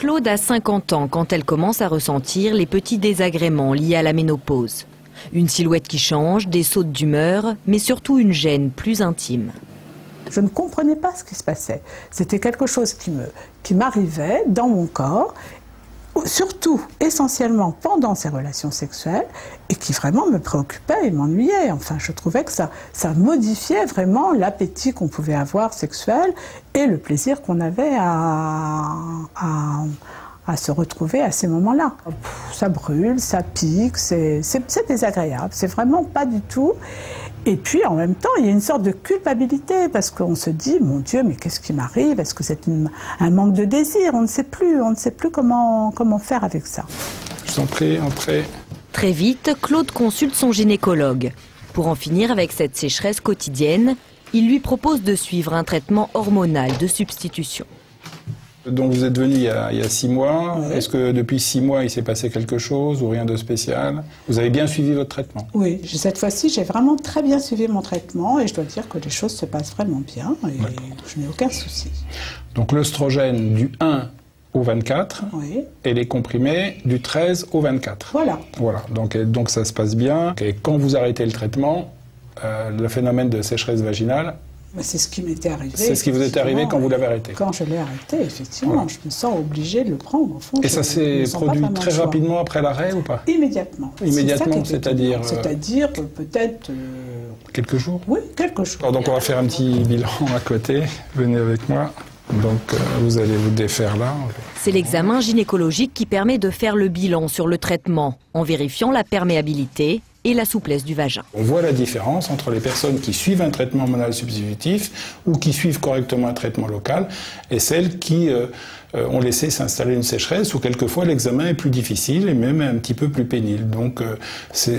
Claude a 50 ans quand elle commence à ressentir les petits désagréments liés à la ménopause. Une silhouette qui change, des sautes d'humeur, mais surtout une gêne plus intime. Je ne comprenais pas ce qui se passait. C'était quelque chose qui m'arrivait dans mon corps, surtout, essentiellement pendant ces relations sexuelles, et qui vraiment me préoccupait et m'ennuyait. Enfin, je trouvais que ça modifiait vraiment l'appétit qu'on pouvait avoir sexuel et le plaisir qu'on avait à se retrouver à ces moments-là. Ça brûle, ça pique, c'est désagréable, c'est vraiment pas du tout. Et puis en même temps, il y a une sorte de culpabilité parce qu'on se dit, mon Dieu, mais qu'est-ce qui m'arrive? Est-ce que c'est un manque de désir? On ne sait plus comment faire avec ça. Je vous en prie, entrez. Très vite, Claude consulte son gynécologue. Pour en finir avec cette sécheresse quotidienne, il lui propose de suivre un traitement hormonal de substitution. Donc vous êtes venu il y a 6 mois. Oui. Est-ce que depuis 6 mois, il s'est passé quelque chose ou rien de spécial? Vous avez bien suivi votre traitement? Oui, cette fois-ci, j'ai vraiment très bien suivi mon traitement et je dois dire que les choses se passent vraiment bien et je n'ai aucun souci. Donc l'œstrogène du 1 au 24 Oui. et les comprimés du 13 au 24. Voilà. Voilà, donc ça se passe bien. Et quand vous arrêtez le traitement, le phénomène de sécheresse vaginale, C'est ce qui m'était arrivé. c'est ce qui vous est arrivé quand vous l'avez arrêté. Quand je l'ai arrêté, effectivement, Voilà. je me sens obligée de le prendre. Au fond, Et ça s'est produit très rapidement après l'arrêt ou pas? Immédiatement. Immédiatement, c'est-à-dire C'est-à-dire peut-être... quelques jours? Oui, quelques jours. Alors, donc on va faire un petit bilan à côté. Venez avec moi. Donc vous allez vous défaire là. C'est l'examen gynécologique qui permet de faire le bilan sur le traitement, en vérifiant la perméabilité et la souplesse du vagin. On voit la différence entre les personnes qui suivent un traitement hormonal substitutif ou qui suivent correctement un traitement local et celles qui ont laissé s'installer une sécheresse où quelquefois l'examen est plus difficile et même un petit peu plus pénible. Donc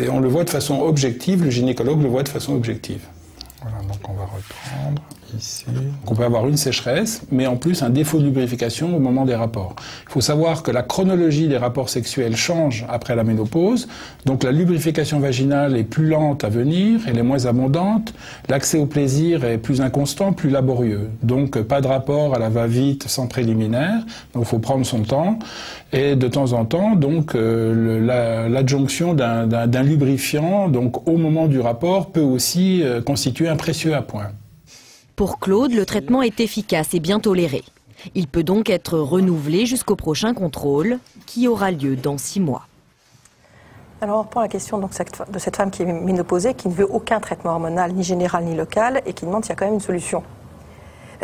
on le voit de façon objective, le gynécologue le voit de façon objective. Voilà, donc on va reprendre ici. Donc on peut avoir une sécheresse, mais en plus un défaut de lubrification au moment des rapports. Il faut savoir que la chronologie des rapports sexuels change après la ménopause, donc la lubrification vaginale est plus lente à venir, elle est moins abondante, l'accès au plaisir est plus inconstant, plus laborieux. Donc pas de rapport à la va-vite sans préliminaire, donc il faut prendre son temps. Et de temps en temps, donc l'adjonction d'un lubrifiant, donc au moment du rapport, peut aussi constituer un précieux appoint. Pour Claude, le traitement est efficace et bien toléré. Il peut donc être renouvelé jusqu'au prochain contrôle, qui aura lieu dans 6 mois. Alors on reprend la question donc, de cette femme qui est ménopausée, qui ne veut aucun traitement hormonal, ni général ni local, et qui demande s'il y a quand même une solution.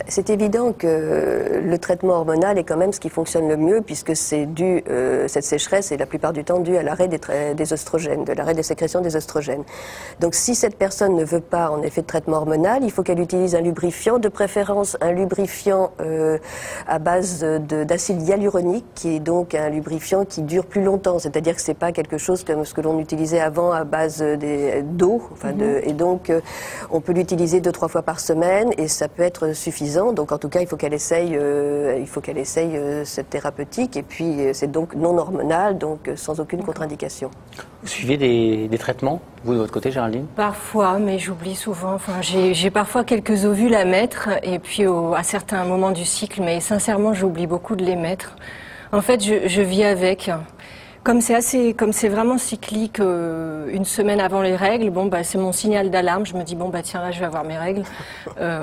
C'est évident que le traitement hormonal est quand même ce qui fonctionne le mieux, puisque c'est dû, cette sécheresse est la plupart du temps due à l'arrêt des oestrogènes, de l'arrêt des sécrétions des oestrogènes. Donc si cette personne ne veut pas en effet de traitement hormonal, il faut qu'elle utilise un lubrifiant, de préférence un lubrifiant à base d'acide hyaluronique, qui est donc un lubrifiant qui dure plus longtemps, c'est-à-dire que c'est pas quelque chose comme ce que l'on utilisait avant à base d'eau, et donc on peut l'utiliser 2-3 fois par semaine et ça peut être suffisant. Donc en tout cas, il faut qu'elle essaye, cette thérapeutique. Et puis c'est donc non hormonal, donc sans aucune contre-indication. Vous suivez des traitements, vous de votre côté, Géraldine? Parfois, mais j'oublie souvent. Enfin, j'ai parfois quelques ovules à mettre, et puis à certains moments du cycle, mais sincèrement, j'oublie beaucoup de les mettre. En fait, je vis avec. Comme c'est vraiment cyclique, une semaine avant les règles, bon bah c'est mon signal d'alarme. Je me dis bon bah tiens là je vais avoir mes règles,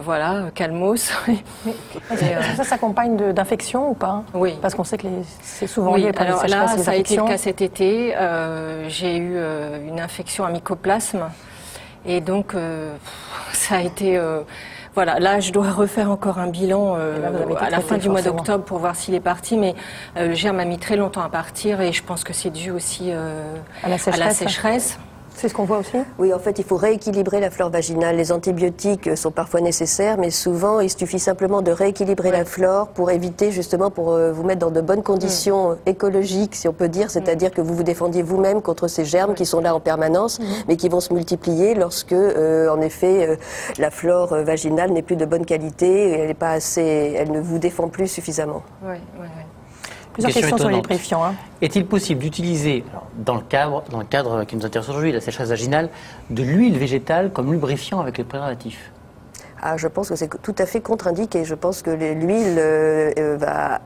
voilà, calmos. Ça s'accompagne d'infections ou pas? Oui. Parce qu'on sait que c'est souvent oui, lié par les alors là, sécheresses, ça a été le infections. cas cet été. J'ai eu une infection à mycoplasme et donc ça a été. Voilà, là, je dois refaire encore un bilan à la fin du mois d'octobre pour voir s'il est parti, mais le germe a mis très longtemps à partir et je pense que c'est dû aussi à la sécheresse. C'est ce qu'on voit aussi? Oui, en fait, il faut rééquilibrer la flore vaginale. Les antibiotiques sont parfois nécessaires, mais souvent, il suffit simplement de rééquilibrer la flore pour éviter, justement, pour vous mettre dans de bonnes conditions écologiques, si on peut dire, c'est-à-dire que vous vous défendiez vous-même contre ces germes qui sont là en permanence, mais qui vont se multiplier lorsque, en effet, la flore vaginale n'est plus de bonne qualité, et elle n'est pas assez, elle ne vous défend plus suffisamment. Oui. Plusieurs questions sur les lubrifiants. Hein. Est-il possible d'utiliser, dans le cadre qui nous intéresse aujourd'hui, la sécheresse vaginale, de l'huile végétale comme lubrifiant avec le préservatif? je pense que c'est tout à fait contre-indiqué. Je pense que l'huile va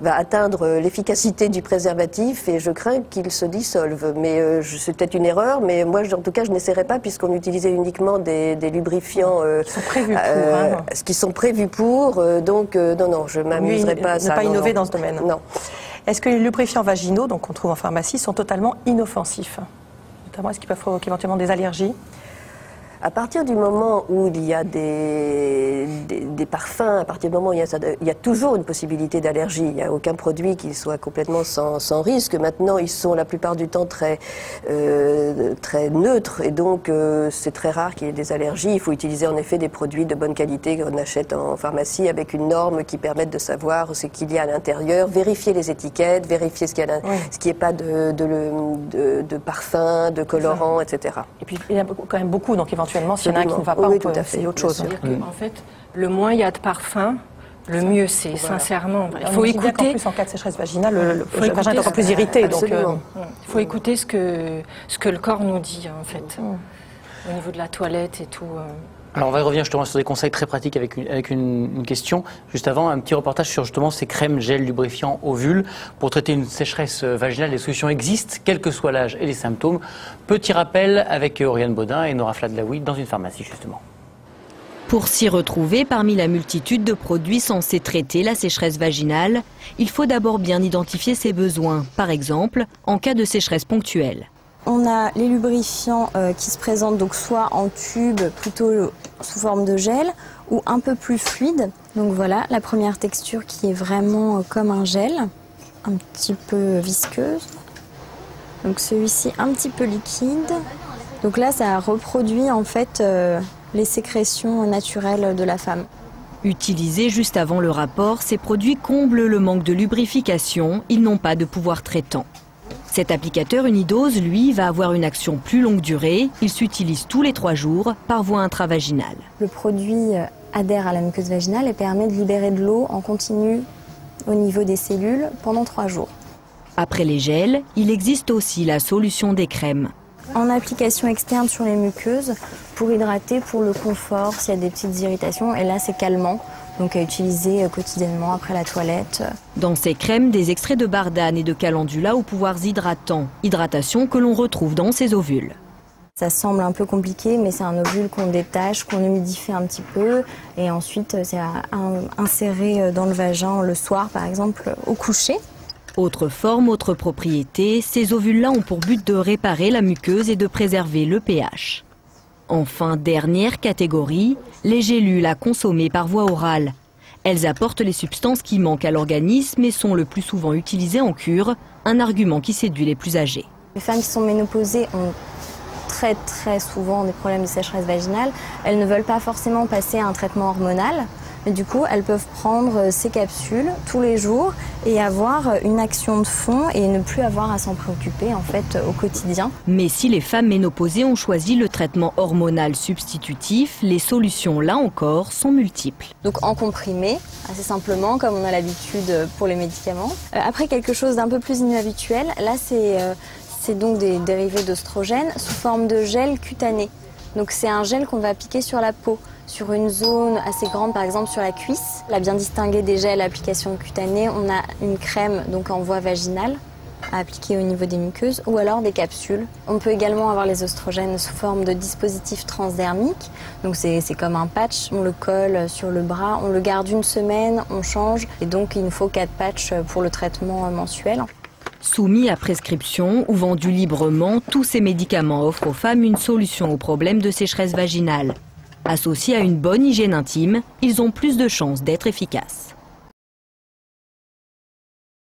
atteindre l'efficacité du préservatif et je crains qu'il se dissolve. Mais c'est peut-être une erreur, mais moi, en tout cas, je n'essaierai pas puisqu'on utilisait uniquement des lubrifiants qui sont prévus pour. Donc, non, je ne m'amuserai pas à ça. Ne pas innover dans ce domaine. Non. Est-ce que les lubrifiants vaginaux, donc qu'on trouve en pharmacie, sont totalement inoffensifs? Notamment, est-ce qu'ils peuvent provoquer éventuellement des allergies? À partir du moment où il y a des parfums, à partir du moment où il y a toujours une possibilité d'allergie. Il n'y a aucun produit qui soit complètement sans risque. Maintenant, ils sont la plupart du temps très neutres et donc c'est très rare qu'il y ait des allergies. Il faut utiliser en effet des produits de bonne qualité qu'on achète en pharmacie avec une norme qui permette de savoir ce qu'il y a à l'intérieur, vérifier les étiquettes, vérifier ce qu'il n'y ait pas de parfum, de colorant, etc. Et puis il y en a quand même beaucoup, donc éventuellement s'il y en a un qui ne va pas, on peut essayer autre chose. En fait, le moins il y a de parfum, le mieux c'est, sincèrement. Il faut écouter. En plus, en cas de sécheresse vaginale, le vagin est encore plus irrité. Donc, il faut écouter ce que le corps nous dit, en fait, au niveau de la toilette et tout. Alors on va revenir justement sur des conseils très pratiques avec une question. Juste avant, un petit reportage sur justement ces crèmes, gel, lubrifiants, ovules. Pour traiter une sécheresse vaginale, les solutions existent, quel que soit l'âge et les symptômes. Petit rappel avec Oriane Baudin et Nora Fladlaoui dans une pharmacie justement. Pour s'y retrouver parmi la multitude de produits censés traiter la sécheresse vaginale, il faut d'abord bien identifier ses besoins, par exemple en cas de sécheresse ponctuelle. On a les lubrifiants qui se présentent donc soit en tube, plutôt sous forme de gel, ou un peu plus fluide. Donc voilà, la première texture qui est vraiment comme un gel, un petit peu visqueuse. Donc celui-ci un petit peu liquide. Donc là, ça reproduit en fait les sécrétions naturelles de la femme. Utilisés juste avant le rapport, ces produits comblent le manque de lubrification. Ils n'ont pas de pouvoir traitant. Cet applicateur unidose, lui, va avoir une action plus longue durée. Il s'utilise tous les 3 jours par voie intravaginale. Le produit adhère à la muqueuse vaginale et permet de libérer de l'eau en continu au niveau des cellules pendant 3 jours. Après les gels, il existe aussi la solution des crèmes. En application externe sur les muqueuses, pour hydrater, pour le confort, s'il y a des petites irritations, et là c'est calmant. Donc à utiliser quotidiennement après la toilette. Dans ces crèmes, des extraits de bardane et de calendula aux pouvoirs hydratants. Hydratation que l'on retrouve dans ces ovules. Ça semble un peu compliqué, mais c'est un ovule qu'on détache, qu'on humidifie un petit peu. Et ensuite, c'est à insérer dans le vagin le soir, par exemple, au coucher. Autre forme, autre propriété, ces ovules-là ont pour but de réparer la muqueuse et de préserver le pH. Enfin, dernière catégorie, les gélules à consommer par voie orale. Elles apportent les substances qui manquent à l'organisme et sont le plus souvent utilisées en cure, un argument qui séduit les plus âgés. Les femmes qui sont ménopausées ont très souvent des problèmes de sécheresse vaginale. Elles ne veulent pas forcément passer à un traitement hormonal. Mais du coup, elles peuvent prendre ces capsules tous les jours et avoir une action de fond et ne plus avoir à s'en préoccuper en fait au quotidien. Mais si les femmes ménopausées ont choisi le traitement hormonal substitutif, les solutions là encore sont multiples. Donc en comprimé, assez simplement comme on a l'habitude pour les médicaments. Après quelque chose d'un peu plus inhabituel, là c'est donc des dérivés d'œstrogène sous forme de gel cutané. Donc c'est un gel qu'on va appliquer sur la peau, sur une zone assez grande, par exemple sur la cuisse. Là, bien distingué des gels à application cutanée, on a une crème donc en voie vaginale à appliquer au niveau des muqueuses ou alors des capsules. On peut également avoir les œstrogènes sous forme de dispositif transdermique. Donc c'est comme un patch, on le colle sur le bras, on le garde 1 semaine, on change et donc il nous faut 4 patchs pour le traitement mensuel. Soumis à prescription ou vendus librement, tous ces médicaments offrent aux femmes une solution au problème de sécheresse vaginale. Associés à une bonne hygiène intime, ils ont plus de chances d'être efficaces.